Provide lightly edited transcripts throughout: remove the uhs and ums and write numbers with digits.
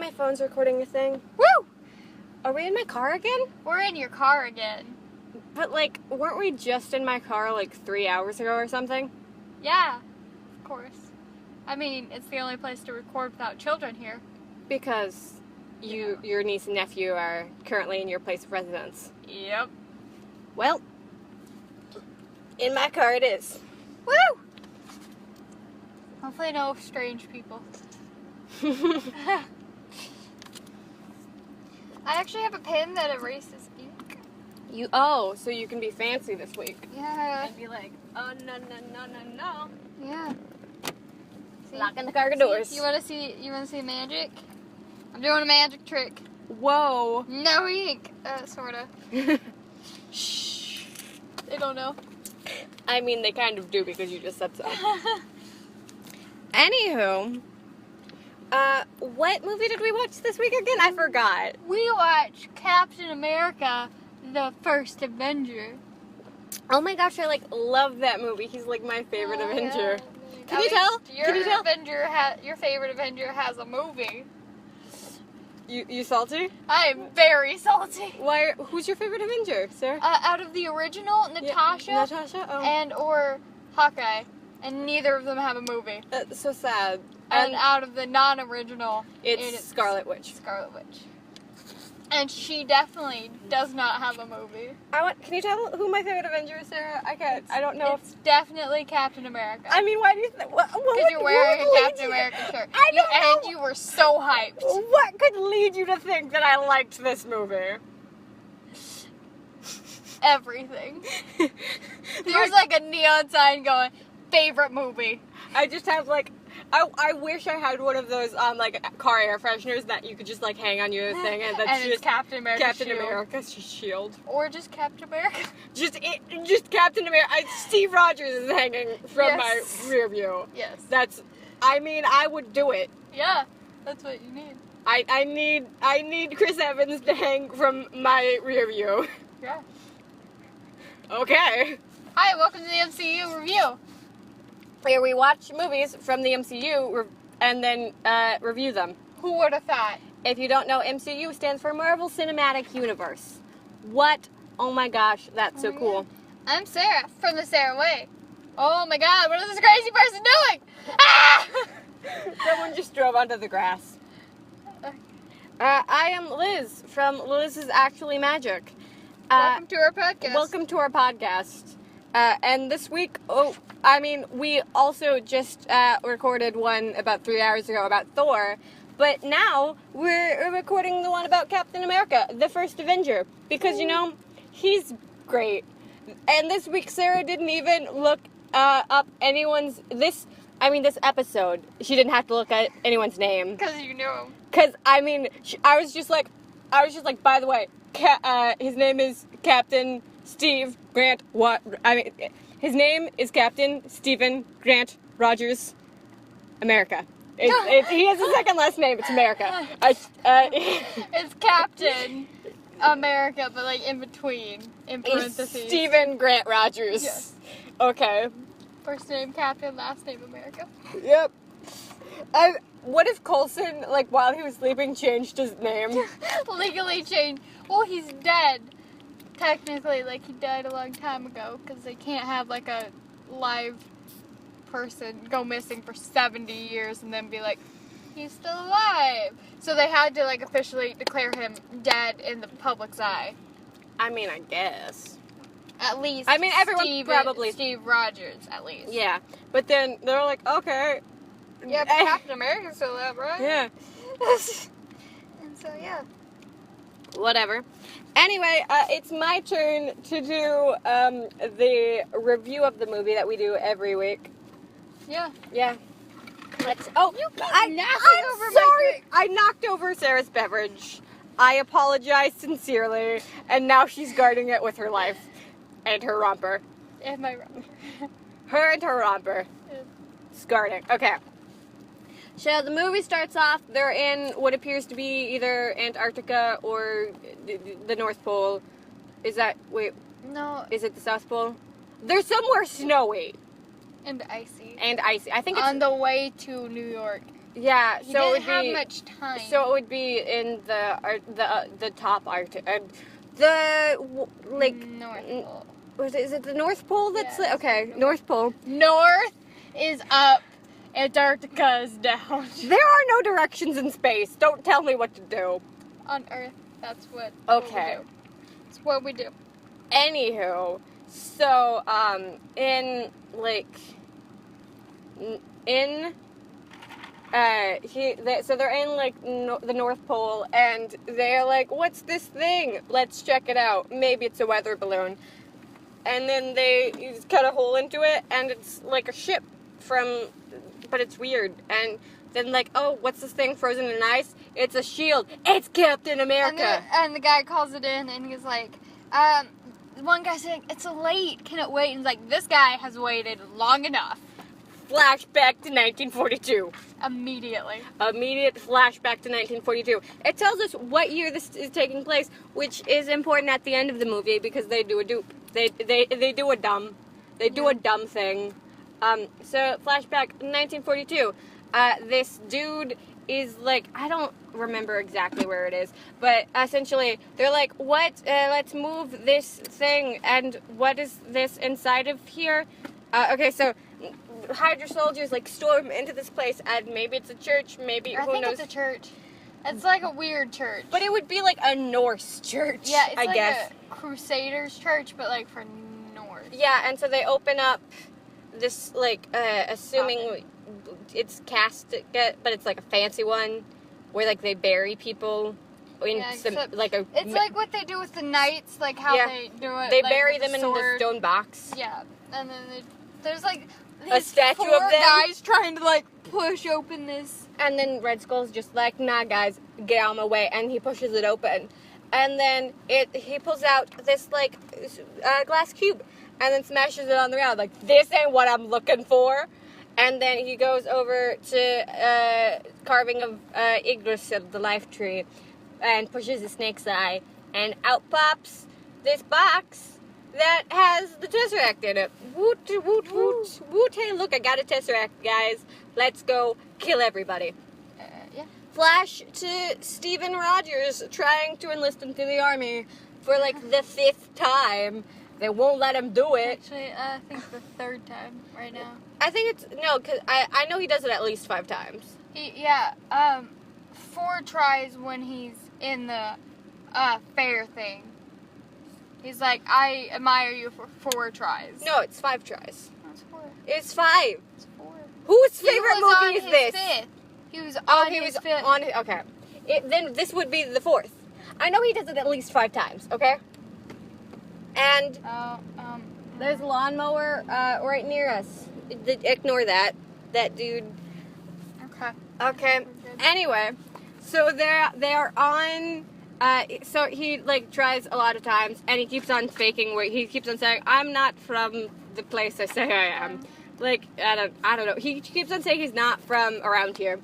my phone's recording a thing. Woo! Are we in my car again? We're in your car again. But, like, weren't we just in my car, like, 3 hours ago or something? Yeah, of course. I mean, it's the only place to record without children here. Because your niece and nephew are currently in your place of residence. Yep. Well, in my car it is. Woo! Hopefully no strange people. I actually have a pen that erases ink. So you can be fancy this week. Yeah. And be like, oh, no. Yeah. See? Locking the car doors. You wanna see magic? I'm doing a magic trick. Whoa. No ink. Sorta. Shh. They don't know. I mean, they kind of do because you just said so. Anywho, what movie did we watch this week again? I forgot. We watched Captain America, the First Avenger. Oh my gosh, I love that movie. He's my favorite Avenger. Yeah. Can you tell? Your favorite Avenger has a movie. You salty? I am very salty. Why? Who's your favorite Avenger, sir? Out of the original, Natasha. Yeah, Natasha? Oh. And or Hawkeye. And neither of them have a movie. That's so sad. And out of the non-original, it's Scarlet Witch. Scarlet Witch. And she definitely does not have a movie. Can you tell who my favorite Avenger is, Sarah? I don't know. It's definitely Captain America. I mean, why do you think? Because you're wearing a Captain America shirt. I don't know. And you were so hyped. What could lead you to think that I liked this movie? Everything. There's a neon sign going, favorite movie. I just have I wish I had one of those car air fresheners that you could just hang on your thing and that's just Captain America's shield. America's shield. Or just Captain America. Just Captain America. Steve Rogers is hanging from my rear view. Yes. I would do it. Yeah, that's what you need. I need Chris Evans to hang from my rear view. Yeah. Okay. Hi, welcome to the MCU review. Where we watch movies from the MCU and then review them. Who would have thought? If you don't know, MCU stands for Marvel Cinematic Universe. What? Oh my gosh, that's so cool. God. I'm Sarah from the Sarah Way. Oh my god, what is this crazy person doing? Ah! Someone just drove onto the grass. I am Liz from Liz is Actually Magic. Welcome to our podcast. Welcome to our podcast. And this week, we also just recorded one about 3 hours ago about Thor, but now we're recording the one about Captain America, the First Avenger, because, he's great. And this week, Sarah didn't even look up this episode. She didn't have to look at anyone's name. Because you knew him. Because, I was just like, by the way, his name is Captain Steve Grant. His name is Captain Stephen Grant Rogers. America. He has a second last name. It's America. It's Captain America, but in between, in parentheses. Stephen Grant Rogers. Yes. Okay. First name Captain, last name America. Yep. What if Coulson, while he was sleeping, changed his name? Legally changed. Well, he's dead. Technically, he died a long time ago, because they can't have, a live person go missing for 70 years and then be he's still alive. So they had to, officially declare him dead in the public's eye. I guess. At least, everyone probably... Steve Rogers, at least. Yeah, but then they're okay. Yeah, but Captain America's still alive, right? Yeah. And so, yeah. Whatever. Anyway, it's my turn to do the review of the movie that we do every week. Yeah. Yeah. I'm sorry. I knocked over Sarah's beverage. I apologize sincerely, and now she's guarding it with her life and her romper. And my romper. Her and her romper. It's guarding. Okay. So the movie starts off, they're in what appears to be either Antarctica or the North Pole. No. Is it the South Pole? They're somewhere snowy. And icy. I think it's... On the way to New York. Yeah, He so it didn't would have be much time. so it would be in the top Arctic, the like North Pole. is it the North Pole? That's Yeah, okay, it's North Pole. North is up. Antarctica is down. There are no directions in space. Don't tell me what to do. On Earth, that's what. Okay. What we do. It's what we do. Anywho, so in like in so they're in like the North Pole, and they're like, "What's this thing? Let's check it out. Maybe it's a weather balloon." And then they cut a hole into it, and it's like a ship but it's weird. And then like, "Oh, what's this thing frozen in ice? It's a shield. It's Captain America." And the guy calls it in, and he's like, one guy's saying, "It's late. Can it wait?" And he's like, "This guy has waited long enough." Flashback to 1942. Immediately. Immediate flashback to 1942. It tells us what year this is taking place, which is important at the end of the movie because they do a dupe. They do a dumb. They do a dumb thing. So flashback 1942. This dude is like, I don't remember exactly where it is, but essentially they're like, "What? Let's move this thing." And what is this inside of here? Okay, so Hydra soldiers like storm into this place, and maybe it's a church, maybe I who think knows. it's a church. It's like a weird church. But it would be like a Norse church. Yeah, it's I like guess. a Crusaders church, but like for Norse. Yeah, and so they open up this like assuming it's casket, but it's like a fancy one where like they bury people in like a. It's like what they do with the knights, like how they do it. They like, bury with them the in sword. the stone box. Yeah, and then there's like A statue four of them? guys trying to like push open this. And then Red Skull's just like, "Nah, guys, get out of my way," and he pushes it open. And then he pulls out this like glass cube, and then smashes it on the ground. Like, "This ain't what I'm looking for." And then he goes over to carving of Igris of the life tree, and pushes a snake's eye, and out pops this box that has the Tesseract in it. Woot, woot, woot, woot. Hey, look, I got a Tesseract, guys. Let's go kill everybody. Yeah. Flash to Stephen Rogers trying to enlist him to the army for like the 5th time. They won't let him do it. Actually, I think the 3rd time right now. I think it's, no, because I know he does it at least 5 times. 4 tries when he's in the fair thing. He's like, "I admire you for 4 tries." No, it's 5 tries. That's 4. It's 5. It's 4. Whose favorite movie is this? 5th. He was Oh, on he his was 5th. on it. Okay. Then this would be the 4th. I know he does it at least 5 times, okay? And there's a lawnmower right near us. Ignore that. That dude. Okay. Okay. Anyway, so they are on. So he like tries a lot of times, and he keeps on faking. Where he keeps on saying, "I'm not from the place I say I am." Like I don't know. He keeps on saying he's not from around here.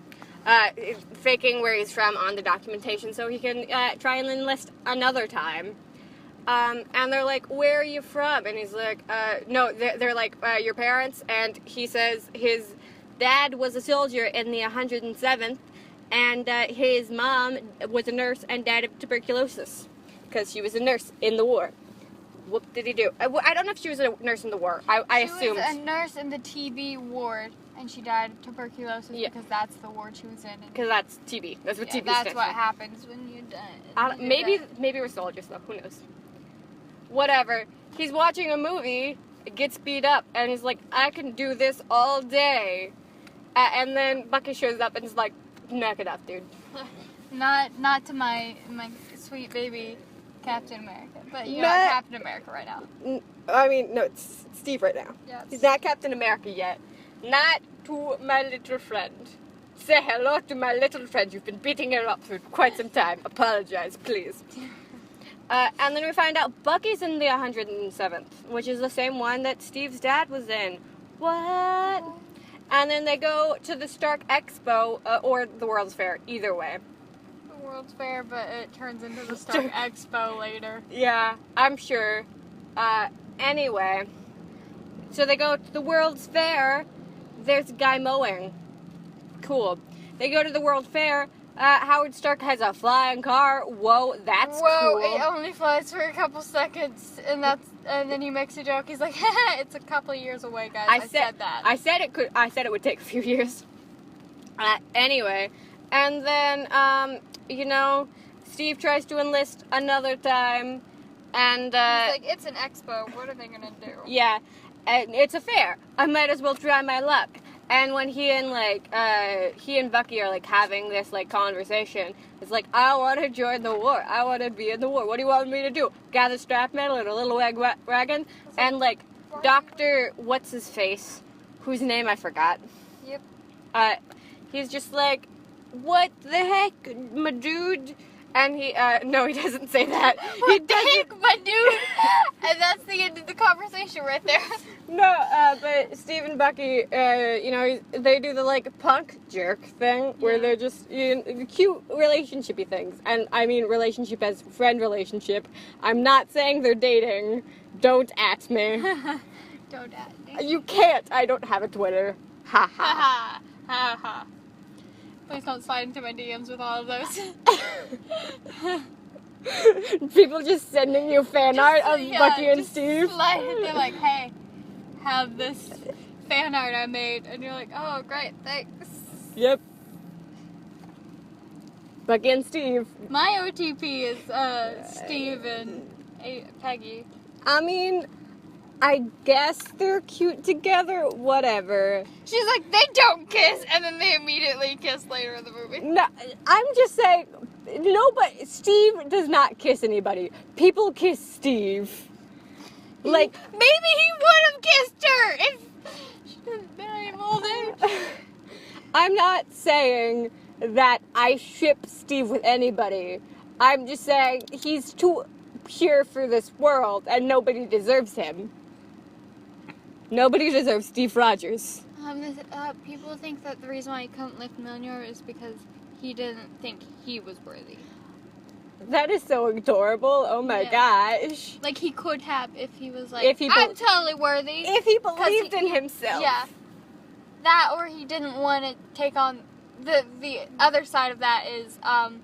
Faking where he's from on the documentation, so he can try and enlist another time. And they're like, "Where are you from?" And he's like, "No." They're like, "Your parents?" And he says his dad was a soldier in the 107th, and his mom was a nurse and died of tuberculosis because she was a nurse in the war. What did he do? I don't know if she was a nurse in the war. I assumed. She was a nurse in the TB ward, and she died of tuberculosis because that's the ward she was in. Because that's TB. That's what TB That's stands what for. happens when you die. Maybe we're soldiers though. Who knows? Whatever. He's watching a movie, gets beat up, and he's like, "I can do this all day." And then Bucky shows up and is like, "Knock it off, dude." Not to my sweet baby Captain America, but you're not Captain America right now. I mean, no, it's Steve right now. Yeah. He's not Captain America yet. Not to my little friend. Say hello to my little friend. You've been beating her up for quite some time. Apologize, please. And then we find out Bucky's in the 107th, which is the same one that Steve's dad was in. What? And then they go to the Stark Expo, or the World's Fair, either way. The World's Fair, but it turns into the Stark Expo later. Yeah, I'm sure. Anyway, so they go to the World's Fair. There's a guy mowing. Cool. They go to the World Fair. Howard Stark has a flying car. Whoa, that's Whoa, cool. it only flies for a couple seconds, and then he makes a joke. He's like, "It's a couple years away, guys." I said that. I said it would take a few years. Anyway, and then Steve tries to enlist another time, and He's like, "It's an expo. What are they gonna do?" yeah, and it's a fair. I might as well try my luck. And when he and Bucky are like having this like conversation, it's like, I want to join the war. I want to be in the war. What do you want me to do? Gather strap metal in a little wagon? And like Dr. What's his face, whose name I forgot. Yep. He's just like, what the heck, my dude? And he doesn't say that. What the heck, my dude? And that's the end of the conversation right there. No, but Steve and Bucky, they do the, like, punk jerk thing, where they're just, cute relationshipy things. And I mean relationship as friend relationship. I'm not saying they're dating. Don't at me. Don't at me. You can't. I don't have a Twitter. Ha ha. Ha ha. Ha. Please don't slide into my DMs with all of those. People just sending you fan art of Bucky and Steve. They're like, hey, have this fan art I made. And you're like, oh, great, thanks. Yep. Bucky and Steve. My OTP is Steve and Peggy. I mean, I guess they're cute together, whatever. She's like, they don't kiss, and then they immediately kiss later in the movie. No, I'm just saying, nobody, Steve does not kiss anybody. People kiss Steve. Like, maybe he would have kissed her if she hadn't been any older. I'm not saying that I ship Steve with anybody. I'm just saying he's too pure for this world, and nobody deserves him. Nobody deserves Steve Rogers. People think that the reason why he couldn't lift Mjolnir is because he didn't think he was worthy. That is so adorable. Oh my gosh. Like, he could have if he was like, I'm totally worthy. If he believed in himself. Yeah. That, or he didn't want to take on... The other side of that is...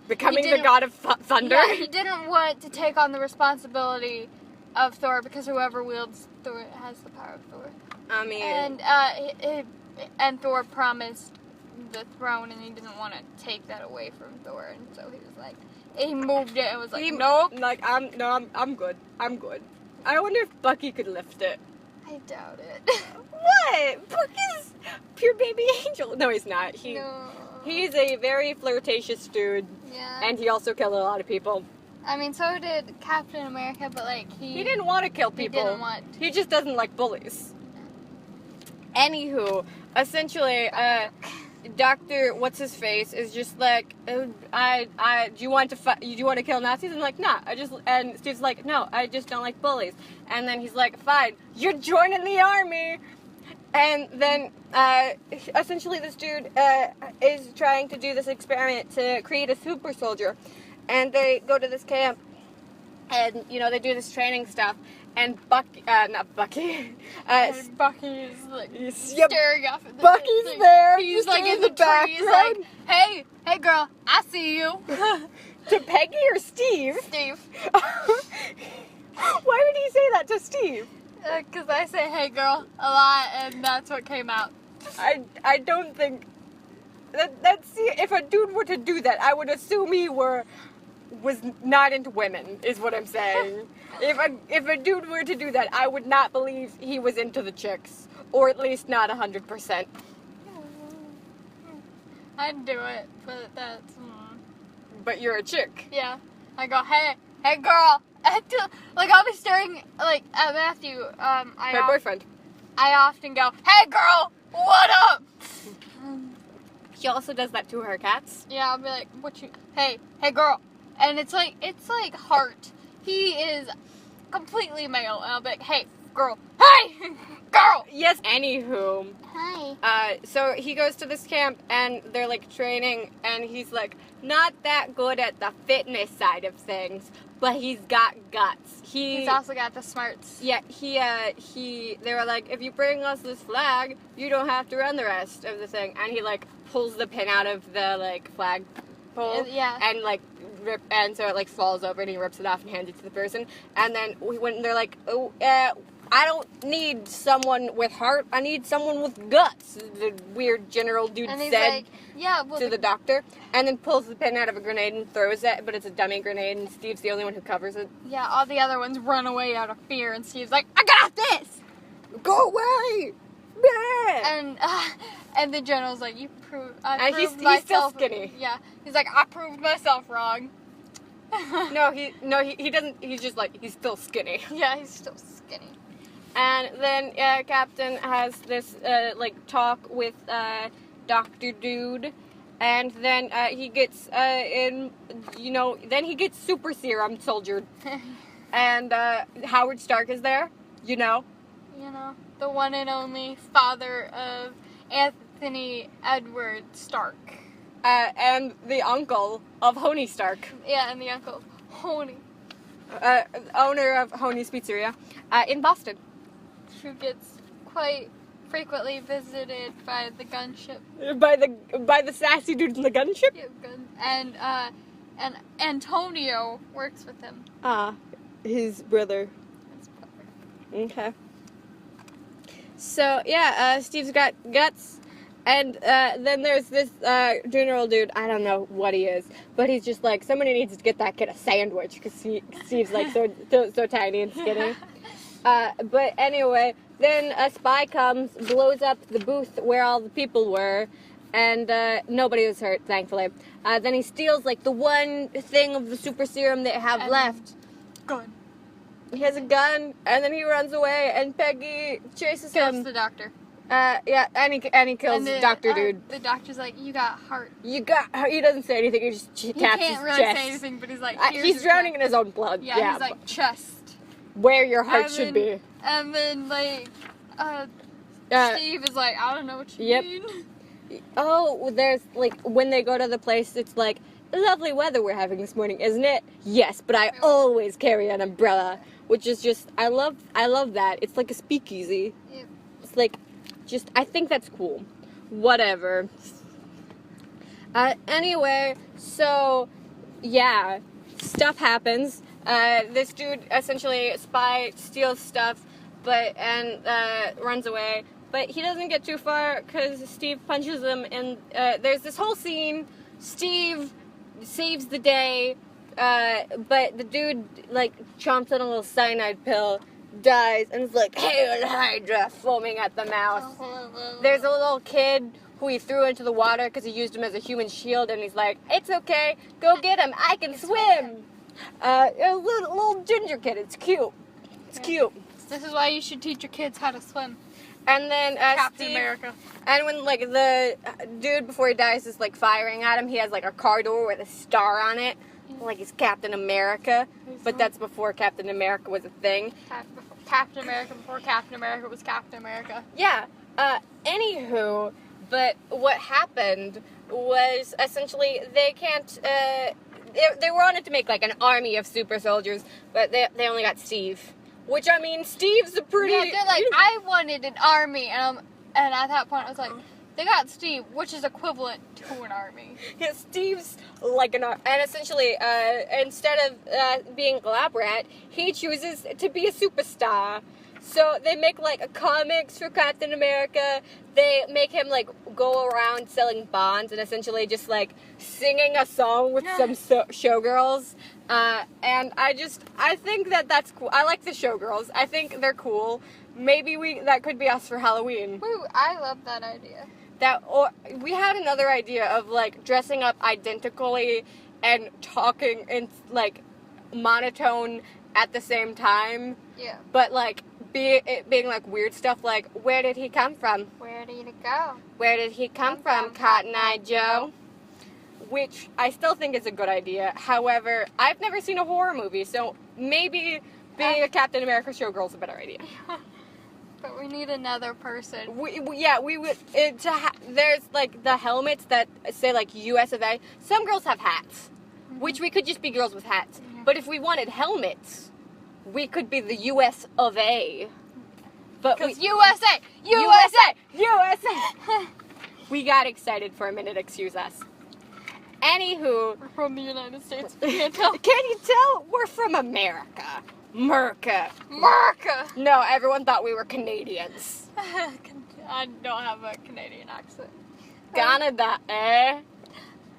becoming the god of thunder? Yeah, he didn't want to take on the responsibility of Thor because whoever wields Thor has the power of Thor. I mean... And Thor promised the throne, and he didn't want to take that away from Thor, and so he was like, he moved it and was like, nope. Like, I'm good. I'm good. I wonder if Bucky could lift it. I doubt it. What? Bucky's pure baby angel. No, he's not. He's a very flirtatious dude. Yeah. And he also killed a lot of people. I mean, so did Captain America, but like he didn't want to kill people. He didn't want. He just doesn't like bullies. Anywho, essentially, Dr. What's his face is just like, do you want to kill Nazis? And I'm like, nah, and Steve's like, no, I just don't like bullies. And then he's like, fine, you're joining the army. And then, essentially this dude, is trying to do this experiment to create a super soldier. And they go to this camp, and, they do this training stuff. And Bucky, not Bucky. And Bucky is like staring off at the Bucky's thing. there. He's like in the tree. He's like, hey girl, I see you. To Peggy or Steve? Steve. Why would he say that to Steve? Because I say hey girl a lot, and that's what came out. I don't think that's if a dude were to do that, I would assume he was not into women, is what I'm saying. If a dude were to do that, I would not believe he was into the chicks, or at least not 100%. I'd do it, but that's. But you're a chick. Yeah, I go, hey girl. Like, I'll be staring like at Matthew. My boyfriend. I often go, hey girl, what up? He also does that to her cats. Yeah, I'll be like, hey girl. And it's like Hart. He is completely male. And I'll be like, hey, girl. Hey, girl. Yes, anywho. Hi. So he goes to this camp, and they're, like, training, and he's, like, not that good at the fitness side of things, but he's got guts. He's also got the smarts. Yeah, they were like, if you bring us this flag, you don't have to run the rest of the thing. And he, like, pulls the pin out of the like flagpole. Yeah. And like and so it like falls over and he rips it off and hands it to the person. And then when they're like, oh, I don't need someone with heart. I need someone with guts. The weird general dude And he's said like, yeah, well, to the doctor, and then pulls the pin out of a grenade and throws it. But it's a dummy grenade, and Steve's the only one who covers it. yeah, all the other ones run away out of fear, and Steve's like, I got this! Go away! And the general's like, you proved, And he's myself. still skinny. Yeah, he's like, I proved myself wrong. No, he doesn't. He's just like, he's still skinny. Yeah, he's still skinny. And then Captain has this like talk with Dr. Dude, and then he gets then he gets super serum soldiered, and Howard Stark is there, You know, the one and only father of Anthony Edward Stark. and the uncle of Honey Stark, Yeah, and the uncle, Honey, owner of Honey's Pizzeria in Boston. who gets quite frequently visited by the gunship. By the sassy dude in the gunship. And Antonio works with him. His brother. His brother. Okay. So yeah, Steve's got guts, and then there's this general dude. I don't know what he is, but he's just like, somebody needs to get that kid a sandwich because Steve's like so tiny and skinny. But anyway, then a spy comes, blows up the booth where all the people were, and nobody was hurt, thankfully. Then he steals like the one thing of the super serum they have left. Gun. He has a gun, and then he runs away, and Peggy chases him. Kills the doctor. Yeah, and he kills Dr. Dude. The doctor's like, you got heart. He doesn't say anything, he just taps his chest. He can't really say anything, but he's like, he's drowning in his own blood. Yeah, he's like, chest. Where your heart should be. And then, like, Steve is like, I don't know what you mean. Oh, there's, like, when they go to the place, it's like, lovely weather we're having this morning, isn't it? Yes, but I always carry an umbrella. Which is just, I love that. It's like a speakeasy. Yep. It's like, just, I think that's cool. Whatever. Anyway, so, yeah, stuff happens. This dude, essentially, spy, steals stuff, and runs away. But he doesn't get too far, because Steve punches him, and there's this whole scene. Steve saves the day, but the dude, like, chomps on a little cyanide pill, dies, and is like, "Hail Hydra," foaming at the mouth. There's a little kid who he threw into the water because he used him as a human shield, and he's like, "It's okay, go get him, I can swim." A little ginger kid, it's cute. It's cute. This is why you should teach your kids how to swim. And then Captain America. And when like the dude before he dies is like firing at him, he has like a car door with a star on it, like he's Captain America. But that's before Captain America was a thing. Captain America before Captain America was Captain America. Yeah. Anywho, but what happened was essentially they can't. They wanted to make like an army of super soldiers, but they only got Steve. Which, I mean, Steve's a pretty... Yeah, they're like, I wanted an army, and at that point I was like, they got Steve, which is equivalent to an army. Yeah, Steve's like an army. And essentially, instead of being a lab rat, he chooses to be a superstar. So they make, like, comics for Captain America. They make him, like, go around selling bonds and essentially just, like, singing a song with some showgirls. And I think that's cool. I like the showgirls. I think they're cool. Maybe that could be us for Halloween. Woo, I love that idea. Or we had another idea of, like, dressing up identically and talking in, like, monotone at the same time. Yeah. But, like, being like weird stuff like, where did he come from? Where did he go? Where did he come from, Cotton Eye Joe? Which I still think is a good idea. However, I've never seen a horror movie, so maybe being a Captain America showgirl is a better idea. But we need another person. We would. There's like the helmets that say like US of A. Some girls have hats, which we could just be girls with hats. But if we wanted helmets, we could be the US of A. But USA! We got excited for a minute, excuse us. Anywho, We're from the United States. Can't tell. can you tell? We're from America. America. America! No, everyone thought we were Canadians. I don't have a Canadian accent. Canada, eh?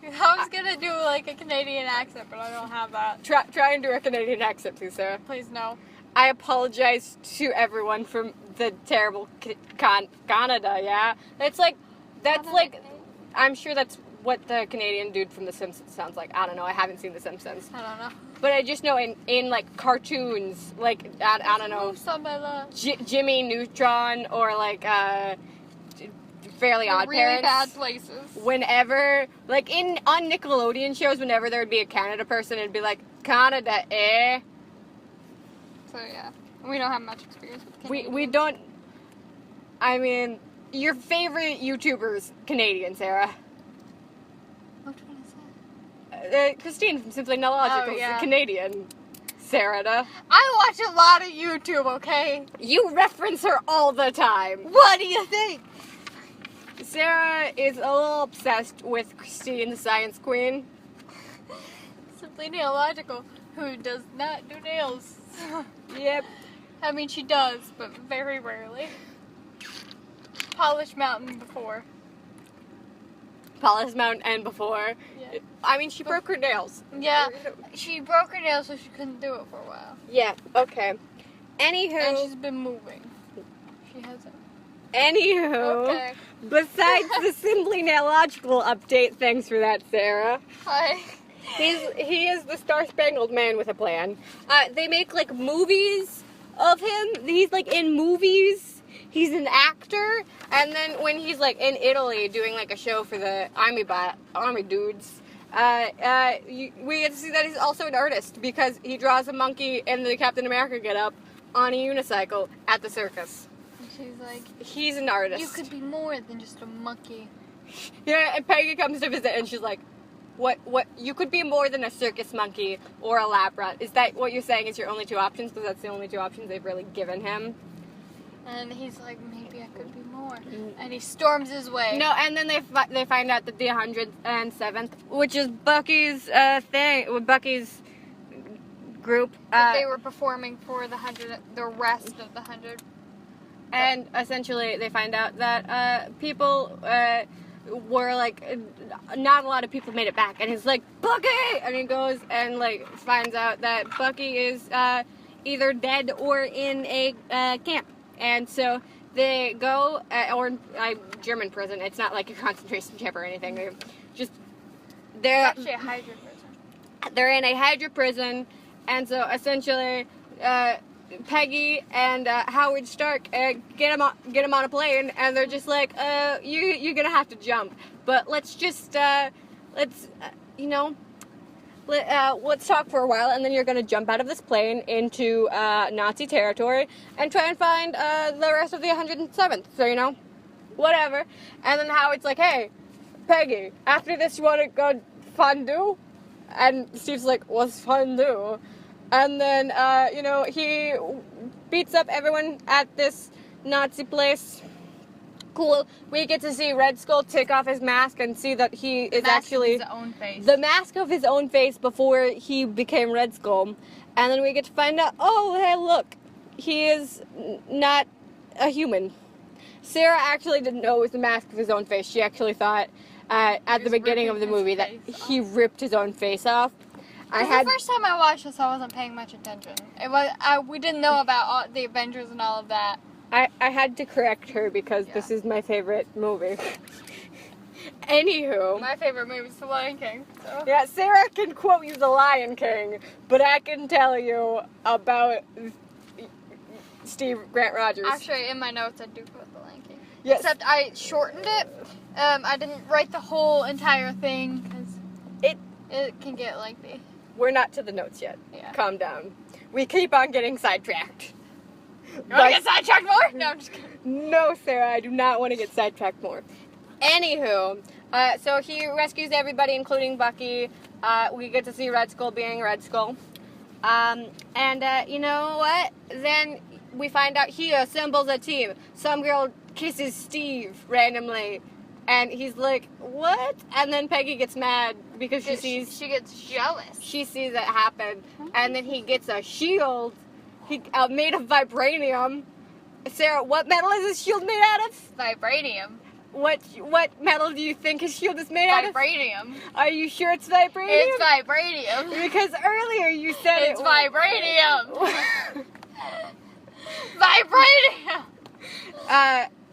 I was gonna do like a Canadian accent, but I don't have that. Try and do a Canadian accent, please, Sarah. Please no. I apologize to everyone from the terrible Canada, yeah? That's like, I'm sure that's what the Canadian dude from The Simpsons sounds like. I don't know, I haven't seen The Simpsons. I don't know. But I just know in like cartoons, like, I don't know, Jimmy Neutron or like, Fairly Odd really Parents. bad places. Whenever, like on Nickelodeon shows, whenever there would be a Canada person, it'd be like, Canada, eh? So yeah, we don't have much experience with Canadians. We don't, I mean, your favorite YouTuber's Canadian, Sarah. Which one is that? Christine from Simply Illogical is yeah. Canadian. Sarah. I watch a lot of YouTube, okay? You reference her all the time. What do you think? Sarah is a little obsessed with Christine, the Science Queen. Simply illogical, who does not do nails. Yep. I mean, she does, but very rarely. Polish Mountain before. Polish Mountain and before. Yeah. I mean, she broke her nails. Yeah, she broke her nails, so she couldn't do it for a while. Yeah, okay. Anywho. And she's been moving. She hasn't. Anywho. Okay. Besides the Simply Illogical update, thanks for that, Sarah. Hi. He is the Star-Spangled Man with a plan. They make like movies of him. He's like in movies. He's an actor, and then when he's like in Italy doing like a show for the army dudes, we get to see that he's also an artist because he draws a monkey in the Captain America getup on a unicycle at the circus. She's like, he's an artist. you could be more than just a monkey. Yeah, and Peggy comes to visit, and she's like, What, you could be more than a circus monkey or a lab rat. Is that what you're saying is your only two options? Because that's the only two options they've really given him. And he's like, maybe I could be more. And he storms his way. No, and then they find out that the 107th, which is Bucky's Bucky's group. That they were performing for the rest of the 100. And essentially they find out that people were like, not a lot of people made it back. And he's like, Bucky! And he goes and like finds out that Bucky is either dead or in a camp. And so they go, or German prison. It's not like a concentration camp or anything. They're It's actually a Hydra prison. They're in a Hydra prison, and so essentially, Peggy and Howard Stark get him on a plane, and they're just like, you're gonna have to jump, but let's just let's talk for a while, and then you're gonna jump out of this plane into Nazi territory and try and find the rest of the 107th. So whatever. And then Howard's like, hey, Peggy, after this you want to go fondue? And Steve's like, what's fondue? And then he beats up everyone at this Nazi place. Cool. We get to see Red Skull take off his mask and see that he is actually his own face. the mask of his own face before he became Red Skull. And then we get to find out, oh, hey, look, he is not a human. Sarah actually didn't know it was the mask of his own face. She actually thought at the beginning of the movie that he ripped his own face off. The first time I watched this, I wasn't paying much attention. We didn't know about all the Avengers and all of that. I had to correct her because this is my favorite movie. Anywho. My favorite movie is The Lion King. So. Yeah, Sarah can quote you The Lion King, but I can tell you about Steve Grant Rogers. Actually, in my notes, I do quote The Lion King. Yes. Except I shortened it. I didn't write the whole entire thing because it can get lengthy. We're not to the notes yet. Yeah. Calm down. We keep on getting sidetracked. You want to get sidetracked more? No, I'm just kidding. No, Sarah, I do not want to get sidetracked more. Anywho, so he rescues everybody, including Bucky. We get to see Red Skull being Red Skull. You know what? Then we find out he assembles a team. Some girl kisses Steve randomly. And he's like, what? And then Peggy gets mad because She gets jealous. she sees it happen. And then he gets a shield made of vibranium. Sarah, what metal is this shield made out of? Vibranium. What metal do you think his shield is made out of? Vibranium. Are you sure it's vibranium? It's vibranium. Because earlier you said It's vibranium. Vibranium.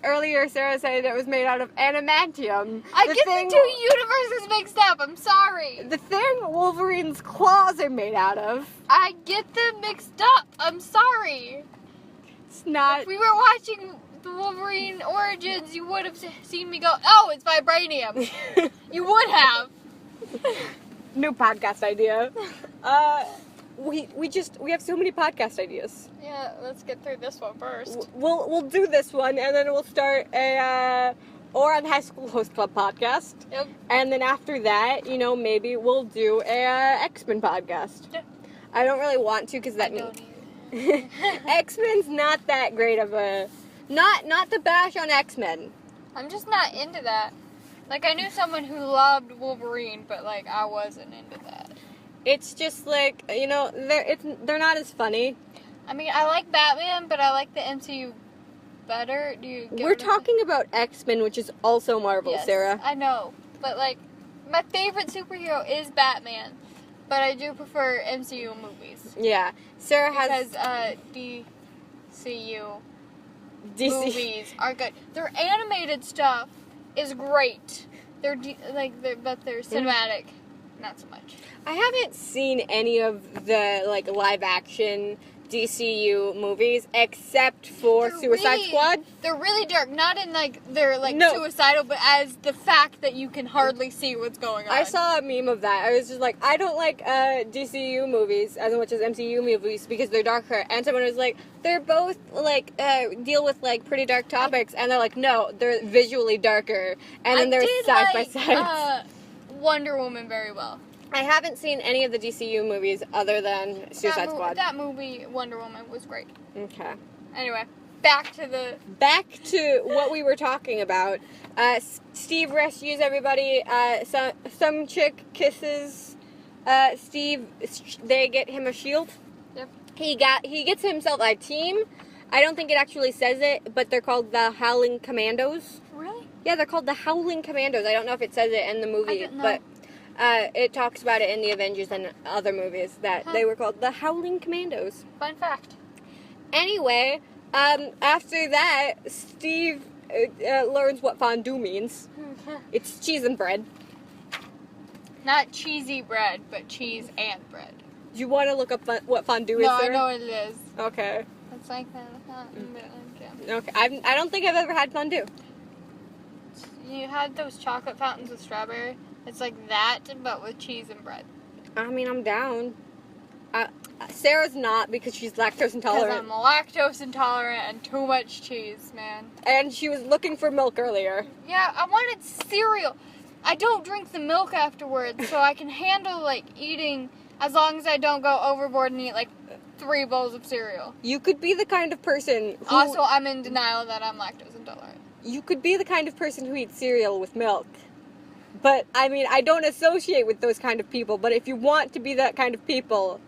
Earlier Sarah said it was made out of adamantium. I get the two universes mixed up. I'm sorry. The thing Wolverine's claws are made out of. I get them mixed up. I'm sorry. It's not. If we were watching the Wolverine Origins, you would have seen me go, oh, it's vibranium. You would have. New podcast idea. We have so many podcast ideas. Yeah, let's get through this one first. We'll do this one, and then we'll start a Oran High School Host Club podcast. Yep. And then after that, maybe we'll do a X-Men podcast. Yeah. I don't really want to because that means X-Men's not that great of a not the bash on X-Men. I'm just not into that. Like, I knew someone who loved Wolverine, but like I wasn't into that. It's just like, they're not as funny. I mean, I like Batman, but I like the MCU better. Do you get We're talking about X-Men, which is also Marvel, yes, Sarah. I know, but like, my favorite superhero is Batman, but I do prefer MCU movies. Yeah. Sarah has... Because DCU movies are good. Their animated stuff is great. But they're cinematic, not so much. I haven't seen any of the, live action DCU movies except for Suicide Squad. They're really dark. Not in, they're, No. suicidal, but as the fact that you can hardly see what's going on. I saw a meme of that. I was just like, I don't like DCU movies as much as MCU movies because they're darker. And someone was like, they're both, deal with, pretty dark topics. And they're like, no, they're visually darker. And then they're side by side. Wonder Woman very well. I haven't seen any of the DCU movies other than Suicide Squad. That movie, Wonder Woman, was great. Okay. Anyway, back to what we were talking about. Steve rescues everybody. Some chick kisses Steve. They get him a shield. Yep. He gets himself a team. I don't think it actually says it, but they're called the Howling Commandos. Really? Yeah, they're called the Howling Commandos. I don't know if it says it in the movie, I didn't know. but it talks about it in the Avengers and other movies that they were called the Howling Commandos. Fun fact. Anyway, after that, Steve learns what fondue means. It's cheese and bread. Not cheesy bread, but cheese and bread. Do you want to look up what fondue is, No, I Sarah? know what it is. Okay. It's like that. Okay. I don't think I've ever had fondue. You had those chocolate fountains with strawberry. It's like that, but with cheese and bread. I mean, I'm down. Sarah's not because she's lactose intolerant. Because I'm lactose intolerant and too much cheese, man. And she was looking for milk earlier. Yeah, I wanted cereal. I don't drink the milk afterwards, so I can handle, eating as long as I don't go overboard and eat, 3 bowls of cereal. You could be the kind of person who... Also, I'm in denial that I'm lactose intolerant. You could be the kind of person who eats cereal with milk. But, I mean, I don't associate with those kind of people. But if you want to be that kind of people,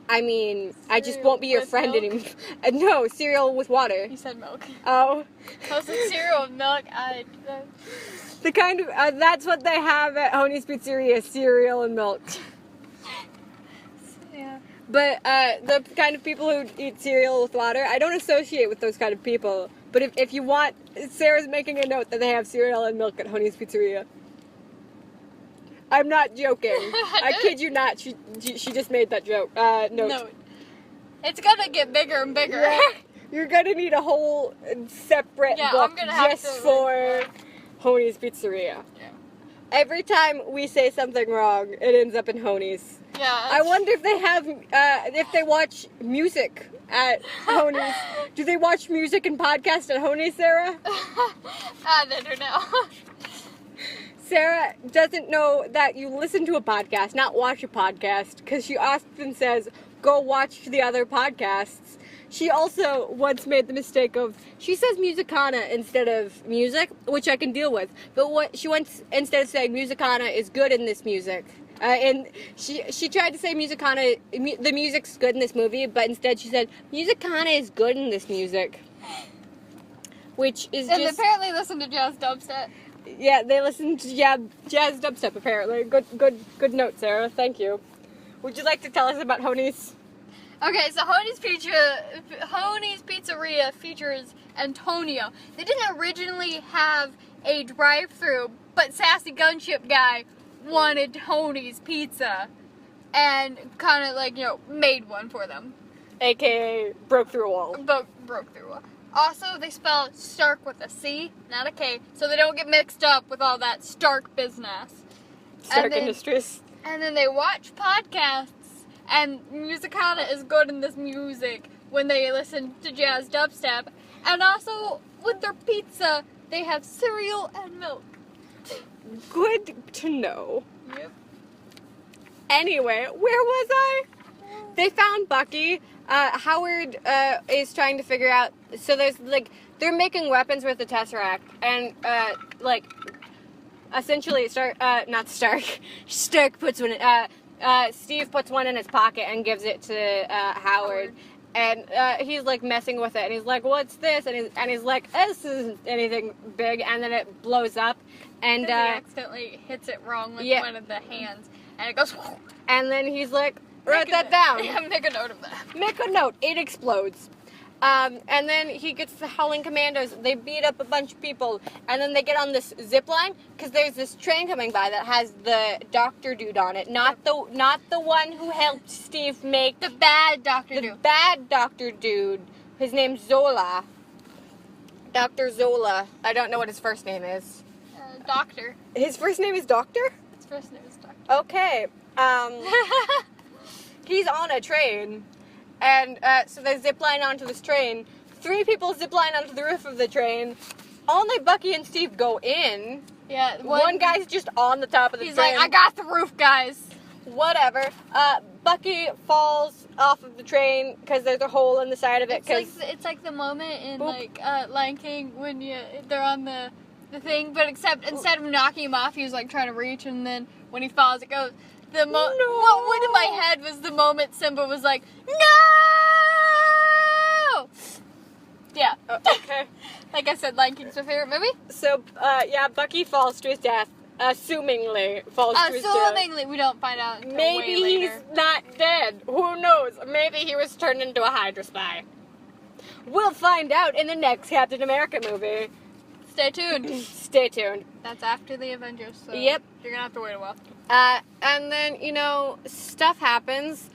I mean, I just won't be your friend anymore. No, cereal with water. You said milk. Oh. I said cereal with milk. The kind of, that's what they have at Honey's Pizzeria, cereal and milk. Yeah. But the kind of people who eat cereal with water, I don't associate with those kind of people. But if you want, Sarah's making a note that they have cereal and milk at Honey's Pizzeria. I'm not joking. I kid you not. She just made that joke. Note. No. It's gonna get bigger and bigger. Yeah. You're gonna need a whole separate book just for Honey's Pizzeria. Yeah. Every time we say something wrong, it ends up in Honey's. Yeah. I wonder if they have, if they watch music at Honey's. Do they watch music and podcast at Honey's, Sarah? I don't know. Sarah doesn't know that you listen to a podcast, not watch a podcast, because she often says, go watch the other podcasts. She also once made the mistake of, she says musicana instead of music, which I can deal with. But what she wants, instead of saying musicana is good in this music. And she tried to say musicana, the music's good in this movie, but instead she said musicana is good in this music. Which is and just... apparently listen to jazz dubstep. Yeah, they listen to jazz dubstep, apparently. Good note, Sarah. Thank you. Would you like to tell us about Honey's? Okay, so Honey's Pizzeria features Antonio. They didn't originally have a drive-thru, but Sassy Gunship Guy wanted Honey's Pizza and kind of like, made one for them. AKA broke through a wall. Broke through a wall. Also, they spell Stark with a C, not a K, so they don't get mixed up with all that Stark business. Stark Industries. And then they watch podcasts, and musicana is good in this music when they listen to jazz dubstep. And also, with their pizza, they have cereal and milk. Good to know. Yep. Anyway, where was I? They found Bucky. Howard is trying to figure out. So there's they're making weapons with the Tesseract, and essentially Stark puts one. Steve puts one in his pocket and gives it to Howard. And he's messing with it, and he's like, "What's this?" And he's like, "This isn't anything big." And then it blows up, and he accidentally hits it wrong with one of the hands, and it goes. And then he's like, "Write that down." Yeah, make a note of that. Make a note. It explodes. And then he gets the Howling Commandos. They beat up a bunch of people, and then they get on this zip line because there's this train coming by that has the doctor dude on it, not the one who helped Steve make the bad doctor dude. The bad doctor dude. His name's Zola. Dr. Zola. I don't know what his first name is. Doctor. His first name is Doctor? His first name is Doctor. Okay. He's on a train. And so they zip line onto this train. 3 people zip line onto the roof of the train. Only Bucky and Steve go in. Yeah. One guy's just on the top of the train. He's like, "I got the roof, guys." Whatever. Bucky falls off of the train because there's a hole in the side of it. It's like the moment in Lion King when they're on the thing, but instead of knocking him off, he was trying to reach, and then when he falls, it goes. What went in my head was the moment Simba was like, "No!" Yeah. Okay. Like I said, Lion King's my favorite movie. So, Bucky falls to his death. Assumingly falls to his death. Assumingly, we don't find out until Maybe way later. He's not dead. Who knows? Maybe he was turned into a Hydra spy. We'll find out in the next Captain America movie. Stay tuned. Stay tuned. That's after the Avengers, so yep. You're gonna have to wait a while. And then, stuff happens.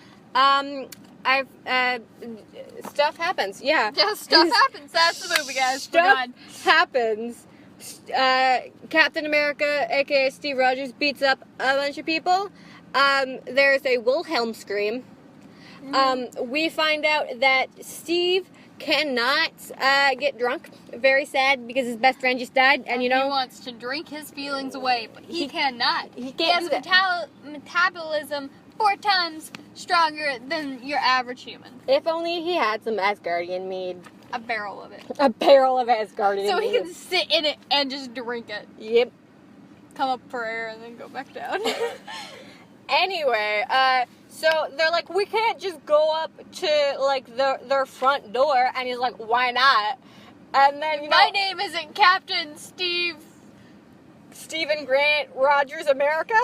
Stuff happens, yeah. Yeah, stuff happens. That's the movie, guys. Stuff happens. Captain America, aka Steve Rogers, beats up a bunch of people. There's a Wilhelm scream. Mm-hmm. We find out that Steve cannot get drunk. Very sad because his best friend just died, and he wants to drink his feelings away, but he cannot. He has metabolism 4 times stronger than your average human. If only he had some Asgardian mead. A barrel of it. A barrel of Asgardian mead. So he can sit in it and just drink it. Yep. Come up for air and then go back down. Anyway, so they're like, we can't just go up to, their front door. And he's like, why not? And then, my name isn't Captain Stephen Grant Rogers America?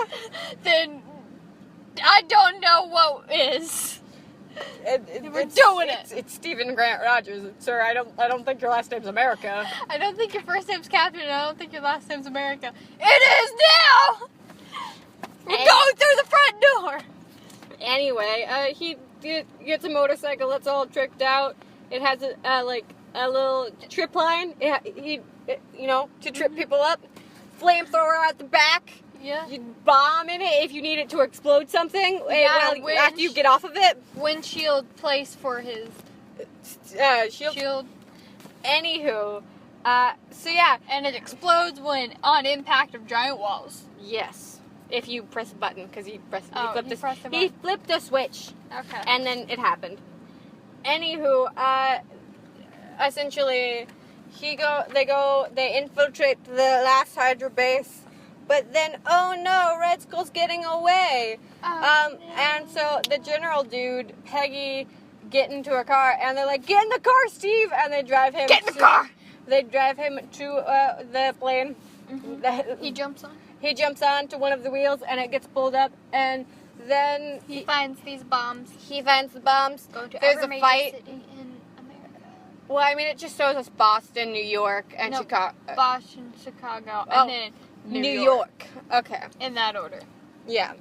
Then I don't know what is. We're doing it. It's Stephen Grant Rogers, sir. I don't think your last name's America. I don't think your first name's Captain, and I don't think your last name's America. It is now! We're going through the front door! Anyway, he gets a motorcycle that's all tricked out. It has a little trip line, to trip people up. Flamethrower at the back. Yeah. You bomb in it if you need it to explode something after you get off of it. Windshield place for his shield. Anywho, so yeah. And it explodes when on impact of giant walls. Yes. If you press a button, because he flipped a switch. Okay. And then it happened. Anywho, essentially, they infiltrate the last Hydra base, but then, oh no, Red Skull's getting away. No. And so the general dude, Peggy, get into a car, and they're like, get in the car, Steve! And they drive him Get in the car! They drive him to the plane. Mm-hmm. He jumps on. He jumps on to one of the wheels, and it gets pulled up, and then He finds these bombs. he finds the bombs. Go to There's every a major fight. city in America. Well, I mean, it just shows us Boston, New York, and No, Chicago. Boston, Chicago, Oh, and then New York. Okay. In that order. Yeah.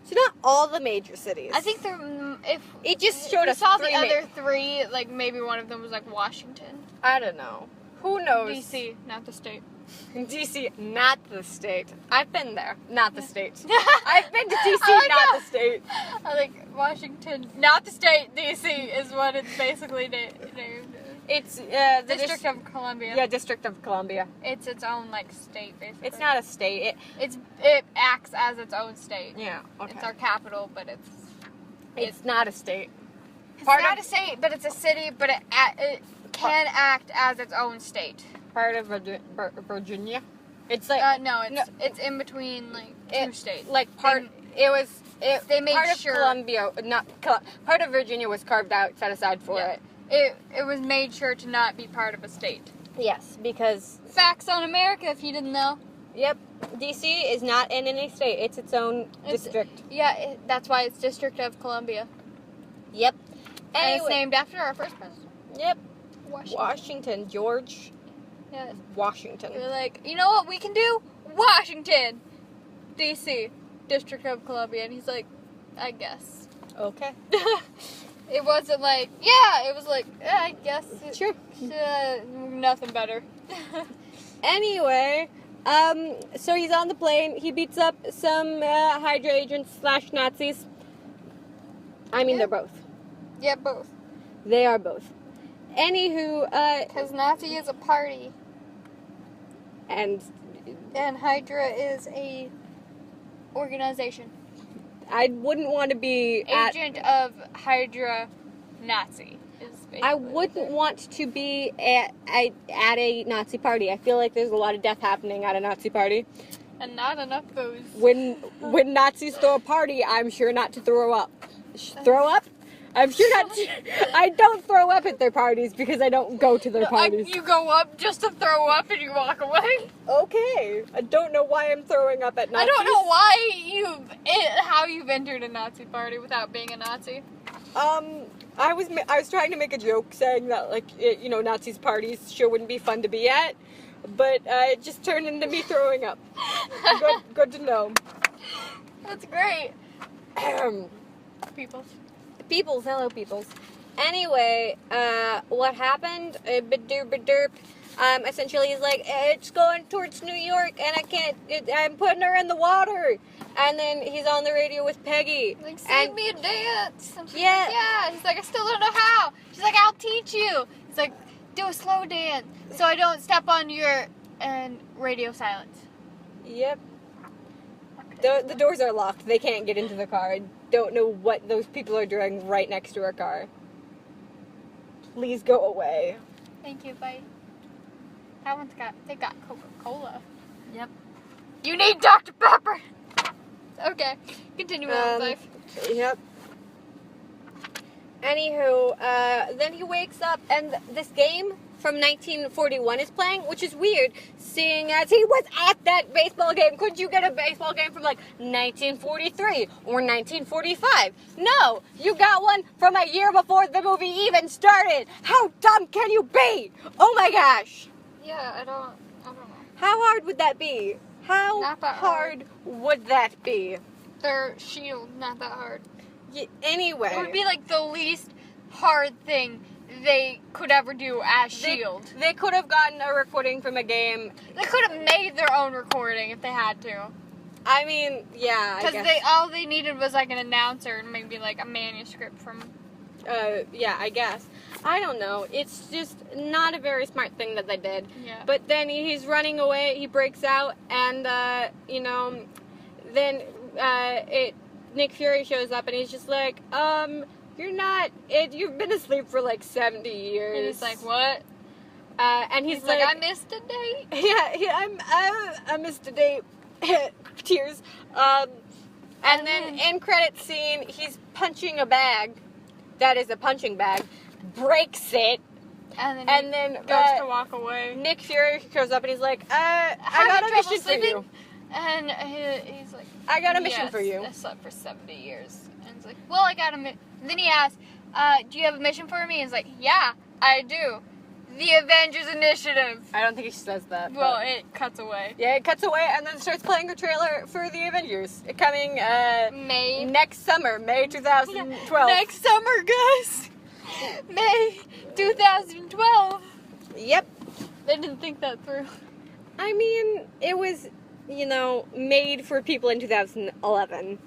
So not all the major cities. I think if It just showed we us saw three the other three, like maybe one of them was like Washington, I don't know. Who knows? D.C., not the state. D.C., not the state. I've been there, not the Yeah. state. I've been to D.C., I like not that. the state. I like Washington, not the state. D.C. is what it's basically named. It's the District of Columbia. Yeah, District of Columbia. It's its own like state, basically. It's not a state. It acts as its own state. Yeah. Okay. It's our capital, but It's not a state. it's Part not of- a state, but it's a city. But it can act as its own state. Part of Virginia. It's like No, no. it's in between like two It- states. like part. They made part sure- of Columbia, part of Virginia was carved out, set aside for Yeah. it. It was made sure to not be part of a state. Yes, because Facts on America, if you didn't know. yep, D.C. is not in any state. It's its own It's- district. Yeah, that's why it's District of Columbia. Yep. And it's Anyway, named after our first president, yep. Washington. Washington, George Yeah. Washington. We're like, you know what we can do? Washington, D.C., District of Columbia. And he's like, I guess. Okay. It wasn't like, yeah, it was like, yeah, I guess. Sure. Nothing better. Anyway, so he's on the plane. He beats up some Hydra agents / Nazis. I mean, Yeah. they're both. Yeah, both. They are both. Anywho, Because Nazi is a party, and and Hydra is a organization. I wouldn't want to be at. Agent of Hydra Nazi. Is basically I what wouldn't it is. want to be at a Nazi party. I feel like there's a lot of death happening at a Nazi party. And not enough booze. When Nazis throw a party, I'm sure not to throw up. Throw up? I'm sure not to. I don't throw up at their parties because I don't go to their parties. You go up just to throw up and you walk away. Okay. I don't know why I'm throwing up at Nazis. I don't know why how you've entered a Nazi party without being a Nazi. I was trying to make a joke saying that Nazis parties sure wouldn't be fun to be at, but it just turned into me throwing up. Good to know. That's great. People. Peoples, hello peoples. Anyway, what happened? Derp. Essentially he's like, it's going towards New York and I can't, I'm putting her in the water. And then he's on the radio with Peggy. Like, sing and me a dance. And she's Yeah. like, yeah. He's like, I still don't know how. She's like, I'll teach you. He's like, do a slow dance so I don't step on your, and radio silence. Yep. Okay. The doors are locked. They can't get into the car. I don't know what those people are doing right next to our car. Please go away. Thank you, bye. They got Coca-Cola. Yep. You need Dr. Pepper! Okay, continue with life. Yep. Anywho, then he wakes up and this game from 1941 is playing, which is weird, seeing as he was at that baseball game. Couldn't you get a baseball game from like 1943 or 1945? No, you got one from a year before the movie even started. How dumb can you be? Oh my gosh. Yeah, I don't know. How hard would that be? How Not that hard would that be? Their shield, not that hard. Anyway. It would be like the least hard thing they could ever do as shield. They could have gotten a recording from a game. They could have made their own recording if they had to. I mean, yeah, I Because guess. all they needed was like an announcer and maybe like a manuscript from. Yeah, I guess. I don't know. It's just not a very smart thing that they did. Yeah. But then he's running away. He breaks out, and then Nick Fury shows up, and he's just like, You're not. You've been asleep for like 70 years. And he's like, what? And he's like, I missed a date. I missed a date. Tears. And then in credit scene, he's punching a bag. That is a punching bag. Breaks it. And then goes to walk away. Nick Fury shows up and he's like, I got a mission for you. And he's like, I got a mission for you. I slept for 70 years. And he's like, well, I got a mission. Then he asks, do you have a mission for me? And he's like, yeah, I do. The Avengers Initiative. I don't think he says that. Well, it cuts away. Yeah, it cuts away and then starts playing a trailer for the Avengers. Coming May. Next summer, May 2012. Next summer, guys. May 2012. Yep. They didn't think that through. I mean, it was, made for people in 2011.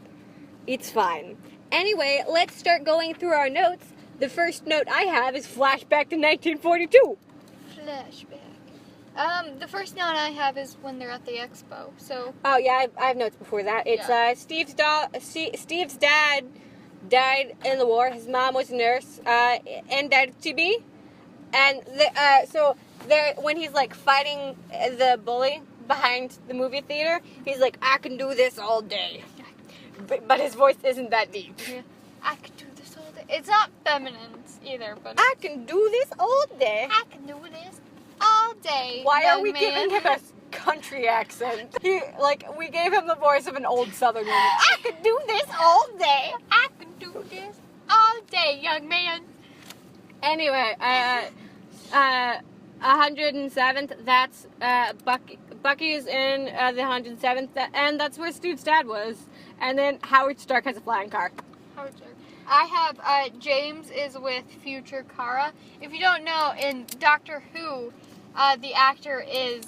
It's fine. Anyway, let's start going through our notes. The first note I have is flashback to 1942. Flashback. The first note I have is when they're at the expo. So. Oh yeah, I have notes before that. It's Steve's dad died in the war. His mom was a nurse and died of TB. And so when he's like fighting the bully behind the movie theater, he's like, I can do this all day. But his voice isn't that deep. Yeah. I can do this all day. It's not feminine either, but I can do this all day. I can do this all day. Why are we giving him a country accent? We gave him the voice of an old Southern woman. I can do this all day. I can do this all day, young man. Anyway, 107th. That's Bucky's in the 107th, and that's where Steve's dad was. And then Howard Stark has a flying car. Howard Stark. I have James is with future Kara. If you don't know, in Doctor Who, the actor is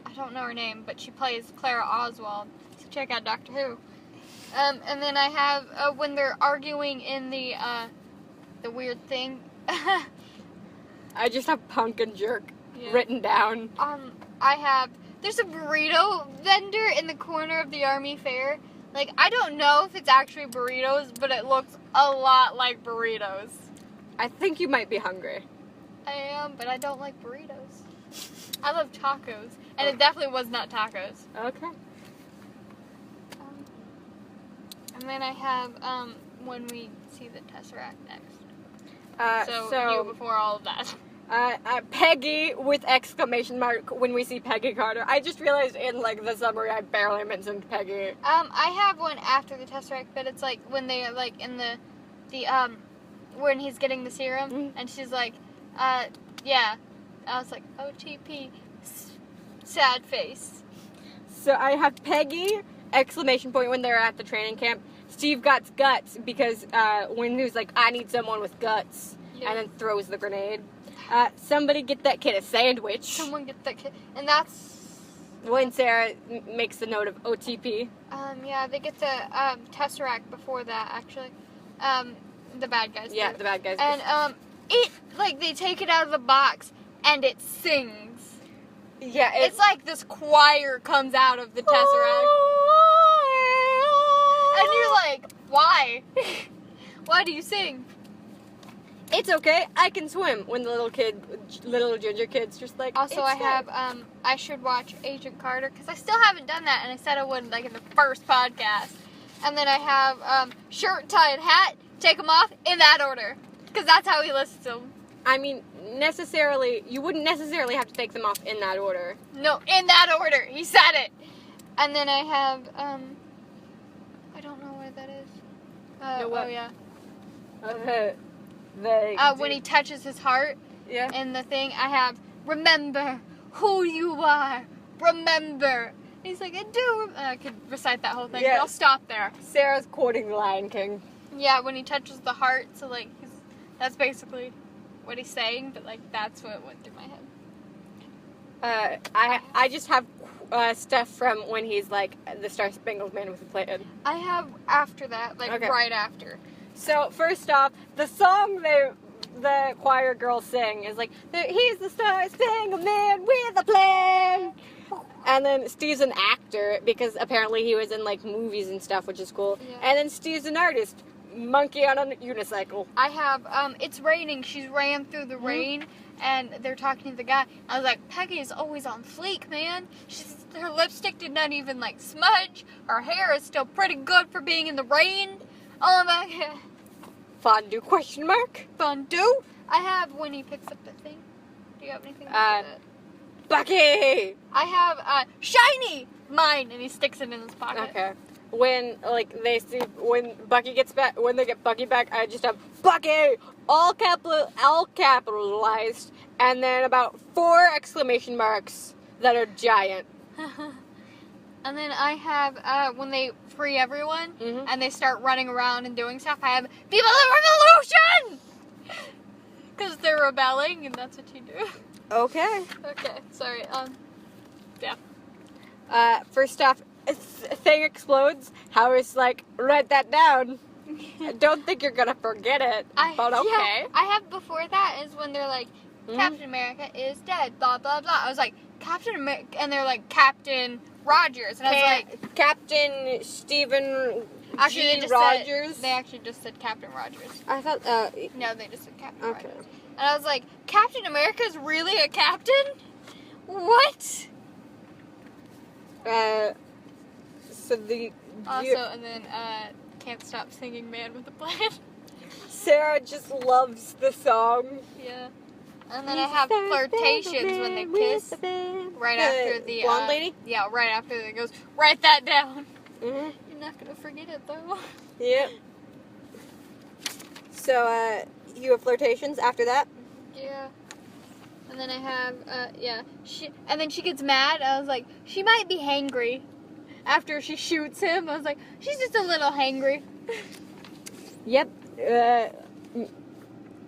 I don't know her name, but she plays Clara Oswald. So check out Doctor Who. And then I have when they're arguing in the weird thing. I just have punk and jerk written down. I have. There's a burrito vendor in the corner of the Army Fair. Like, I don't know if it's actually burritos, but it looks a lot like burritos. I think you might be hungry. I am, but I don't like burritos. I love tacos, and it definitely was not tacos. Okay. And then I have when we see the Tesseract next. So you before all of that. Peggy with exclamation mark when we see Peggy Carter. I just realized in the summary I barely mentioned Peggy. I have one after the Tesseract, but it's like when they are like in the when he's getting the serum, and she's like, yeah. I was like, OTP, sad face. So I have Peggy exclamation point when they're at the training camp. Steve got guts because when he was like, I need someone with guts, and then throws the grenade. Somebody get that kid a sandwich. Someone get that kid, and that's when Sarah makes the note of OTP. Yeah, they get the Tesseract before that, actually. The bad guys. Yeah, do. the bad guys. And it they take it out of the box and it sings. Yeah, it's like this choir comes out of the Tesseract, and you're like, why? Why do you sing? It's okay, I can swim. When the little ginger kid's just like. Also, I have I should watch Agent Carter because I still haven't done that, and I said I would in the first podcast. And then I have shirt, tie, and hat. Take them off in that order because that's how he lists them. I mean, you wouldn't necessarily have to take them off in that order. No, in that order. He said it. And then I have I don't know where that is. Oh yeah. When he touches his heart in the thing, I have, remember who you are. Remember. And he's like, I could recite that whole thing, but I'll stop there. Sarah's quoting The Lion King. Yeah, when he touches the heart, so that's basically what he's saying, but that's what went through my head. I just have stuff from when he's the Star Spangled Man with a Plan. I have after that, right after. So first off, the song the choir girls sing is he's the Star Spangled Man with a plan. And then Steve's an actor because apparently he was in like movies and stuff, which is cool. Yeah. And then Steve's an artist, monkey on a unicycle. I have, it's raining. She's ran through the rain, and they're talking to the guy. I was like, Peggy is always on fleek, man. Her lipstick did not even, like, smudge. Her hair is still pretty good for being in the rain. Oh my god. Fondue question mark? Fondue? I have when he picks up the thing. Do you have anything to do with it? Bucky! I have, shiny! Mine, and he sticks it in his pocket. Okay. When when Bucky gets back, when they get Bucky back, I just have Bucky, all capitalized, and then about 4 exclamation marks that are giant. And then I have, when they free everyone, and they start running around and doing stuff, I have Viva la Revolution! Because they're rebelling, and that's what you do. Okay. Okay, sorry, yeah. First off, thing explodes. Howard's like, write that down. I don't think you're gonna forget it, but okay. Yeah, I have before that is when they're like, Captain America is dead, blah, blah, blah. I was like, Captain America, and they're like, Captain Rogers, and I was like, Captain Stephen actually, G. they just Rogers. they actually just said Captain Rogers. I thought, No, they just said Captain okay. Rogers. And I was like, Captain America's really a captain? What? So the... Also, and then, Can't Stop Singing Man with a Plan. Sarah just loves the song. Yeah. And then I have Flirtations when they kiss. Right after the... blonde lady? Yeah, right after it goes, write that down. Mm-hmm. You're not gonna forget it, though. Yep. So, you have Flirtations after that? Yeah. And then I have, yeah. And then she gets mad. I was like, she might be hangry. After she shoots him, I was like, she's just a little hangry. Yep.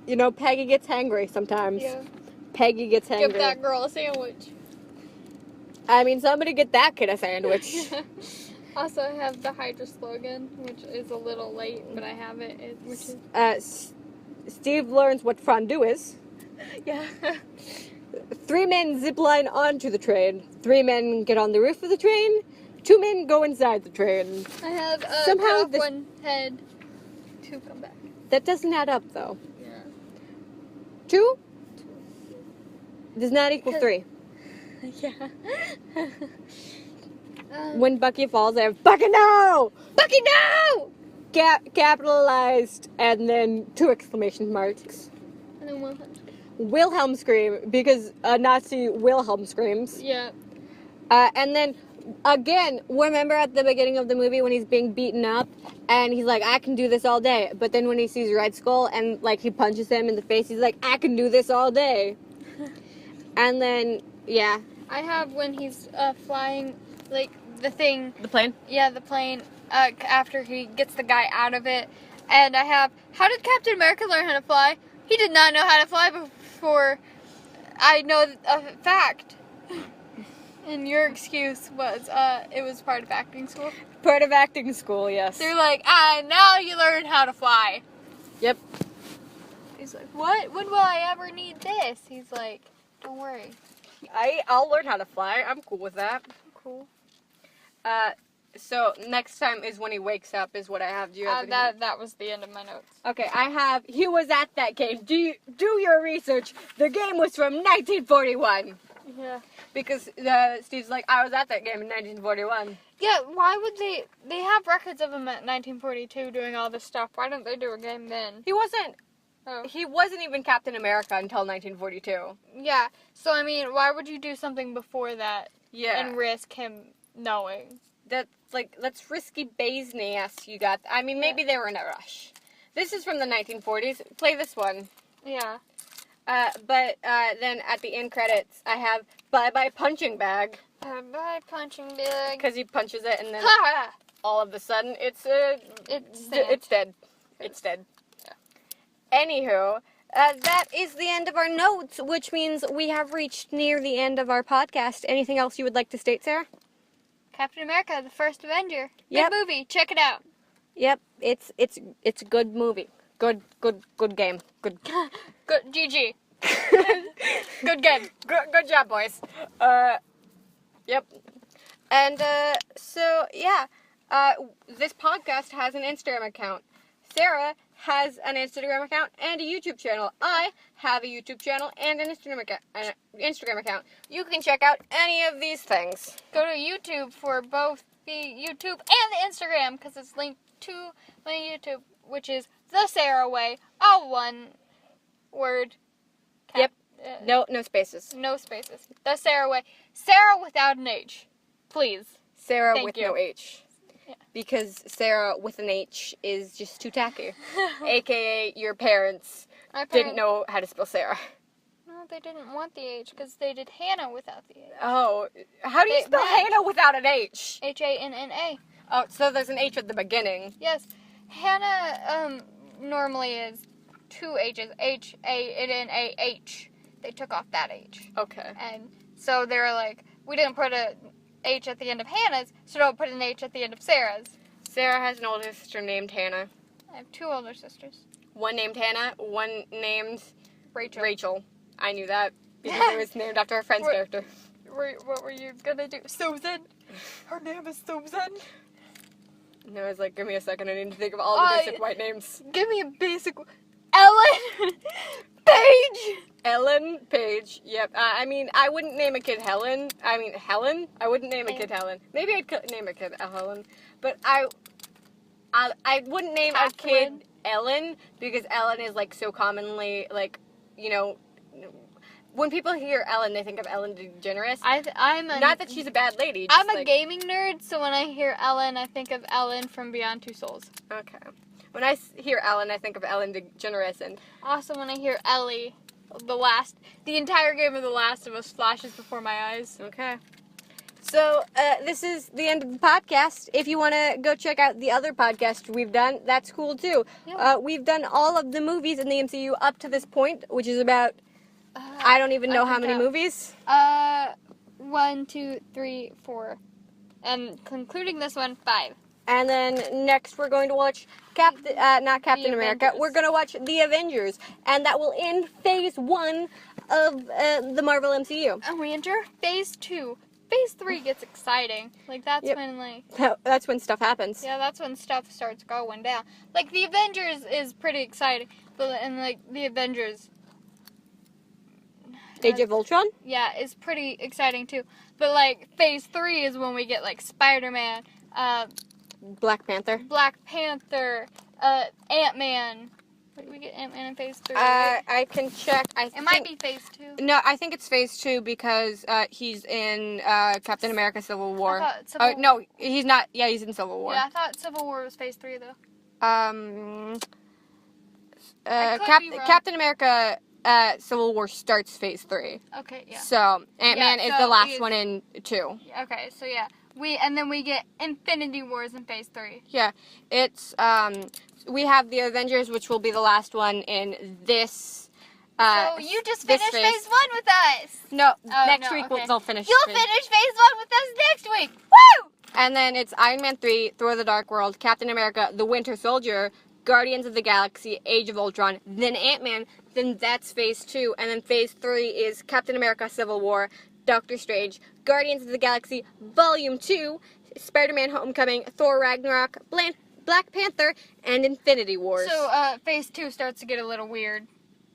You know, Peggy gets hangry sometimes. Yeah. Peggy gets hangry. Give that girl a sandwich. I mean, somebody get that kid a sandwich. Also, I have the Hydra slogan, which is a little late, but I have it. Which is... Steve learns what fondue is. Yeah. 3 men zip line onto the train. 3 men get on the roof of the train. 2 men go inside the train. I have Somehow cut off one head to come back. That doesn't add up, though. Yeah. 2 does not equal 3. Yeah. When Bucky falls, I have Bucky no! Bucky no! Capitalized, and then 2 exclamation marks. And then Wilhelm. Wilhelm scream, because a Nazi Wilhelm screams. Yeah. And then, again, remember at the beginning of the movie when he's being beaten up, and he's like, I can do this all day. But then when he sees Red Skull, and, like, he punches him in the face, he's like, I can do this all day. And then, yeah. I have when he's flying, like, the thing. The plane? Yeah, the plane, after he gets the guy out of it. And I have, how did Captain America learn how to fly? He did not know how to fly before I know a fact. And your excuse was, it was part of acting school? Part of acting school, yes. They're like, now you learn how to fly. Yep. He's like, what? When will I ever need this? He's like, don't worry. I'll learn how to fly. I'm cool with that. Cool. So next time is when he wakes up is what I have. Do you have anything? That was the end of my notes. Okay, I have, he was at that game. Do your research. The game was from 1941. Yeah. Because Steve's like, I was at that game in 1941. Yeah, why would they have records of him at 1942 doing all this stuff. Why don't they do a game then? He wasn't Oh. He wasn't even Captain America until 1942. Yeah, so I mean, why would you do something before that Yeah. and risk him knowing? That's risky business you got. I mean, maybe they were in a rush. This is from the 1940s. Play this one. Yeah. But then at the end credits, I have bye-bye punching bag. Bye punching bag. Because he punches it and then Ha! all of a sudden it's It's dead. It's dead. Anywho, that is the end of our notes, which means we have reached near the end of our podcast. Anything else you would like to state, Sarah? Captain America, the First Avenger. Yep. Good movie. Check it out. Yep, it's a good movie. Good game. Good. Good. GG. Good game. Good job, boys. Yep. And, so, yeah. This podcast has an Instagram account. Sarah has an Instagram account and a YouTube channel. I have a YouTube channel and an Instagram account. You can check out any of these things. Go to YouTube for both the YouTube and the Instagram, because it's linked to my YouTube, which is The Sarah Way, all one word. Yep. No spaces. No spaces. The Sarah Way. Sarah without an H. Please. Sarah Thank with you. no H. Yeah. Because Sarah with an H is just too tacky. AKA your parents My parents didn't know how to spell Sarah. No, they didn't want the H because they did Hannah without the H. Oh, how do you They spell went- Hannah without an H? Hanna. Oh, so there's an H at the beginning. Yes. Hannah normally is two H's. Hanah. They took off that H. Okay. And so they were like, we didn't put a H at the end of Hannah's, so don't put an H at the end of Sarah's. Sarah has an older sister named Hannah. I have two older sisters. One named Hannah, one named Rachel. I knew that because it was named after a Friends What? character. What were you gonna do? Susan! Her name is Susan! No, I was like, give me a second, I need to think of all the basic white names. Give me a basic... Ellen! Paige! Ellen Page. Yep. I mean, I wouldn't name a kid Helen. I mean, Helen? I wouldn't name a kid Helen. Maybe I'd name a kid Helen. But I wouldn't name a Catherine. kid Ellen because Ellen is, like, so commonly, like, you know... When people hear Ellen, they think of Ellen DeGeneres. Not that she's a bad lady. Just I'm a like, gaming nerd, so when I hear Ellen, I think of Ellen from Beyond Two Souls. Okay. When I hear Ellen, I think of Ellen DeGeneres, and Also, when I hear Ellie, the entire game of The Last of Us flashes before my eyes. okay. So, this is the end of the podcast. If you want to go check out the other podcast we've done, that's cool too. Yeah. We've done all of the movies in the MCU up to this point, which is about, I don't even know how many movies. 1, 2, 3, 4. And concluding this one, 5. And then next we're going to watch not Captain America. Avengers. We're going to watch The Avengers. And that will end phase 1 of the Marvel MCU. And we enter phase 2. Phase 3 gets exciting. Like, that's Yep. when, like... That's when stuff happens. Yeah, that's when stuff starts going down. Like, The Avengers is pretty exciting. And, like, The Avengers... Age of Ultron? Yeah, is pretty exciting, too. But, like, phase 3 is when we get, like, Spider-Man, Black Panther. Black Panther, Ant-Man. Wait, we get Ant-Man in phase 3. I can check. It might be phase 2. No, I think it's phase 2 because he's in Captain America Civil War. I thought Civil No, he's not. Yeah, he's in Civil War. Yeah, I thought Civil War was phase 3, though. I could be wrong. Captain America Civil War starts phase 3. Okay, yeah. So, Ant-Man Yeah, is so the last he's- one in 2. Okay, so yeah. And then we get Infinity Wars in phase 3. Yeah, it's, we have the Avengers, which will be the last one in this, So you just this finished phase. phase 1 with us! No, Oh, next no, week okay. we'll finish. You'll phase- finish phase 1 with us next week! Woo! And then it's Iron Man 3, Thor the Dark World, Captain America, The Winter Soldier, Guardians of the Galaxy, Age of Ultron, then Ant-Man, then that's phase 2, and then phase 3 is Captain America Civil War, Doctor Strange, Guardians of the Galaxy Volume 2, Spider-Man Homecoming, Thor Ragnarok, Black Panther, and Infinity Wars. So, phase 2 starts to get a little weird.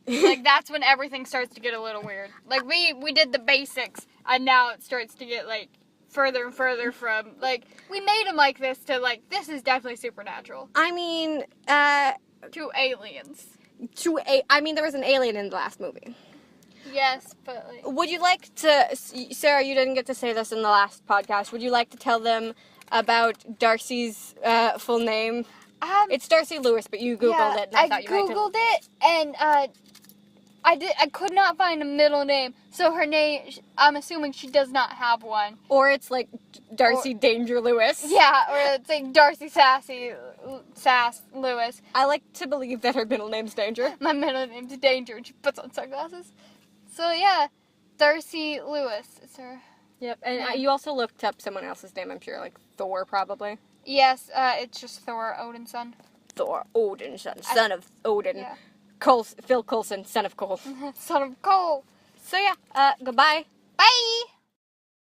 Like, that's when everything starts to get a little weird. Like, we did the basics, and now it starts to get, like, further and further from, like, we made them like this to, like, this is definitely supernatural. I mean, To aliens. I mean, there was an alien in the last movie. Yes, but, like... Would you like to, Sarah, you didn't get to say this in the last podcast, would you like to tell them about Darcy's full name? It's Darcy Lewis, but you Googled it, and I thought you might Googled it, and, I could not find a middle name, so her name, I'm assuming she does not have one. Or it's like Darcy Danger Lewis. Yeah, or it's like Darcy Sass Lewis. I like to believe that her middle name's Danger. My middle name's Danger, and she puts on sunglasses. So yeah, Darcy Lewis is her. Yep, and Yeah. you also looked up someone else's name, I'm sure, like Thor, probably. Yes, it's just Thor, Odin's son. Thor, Odin's son of Odin. Yeah. Phil Coulson, son of Cole. Son of Cole. So yeah, goodbye. Bye!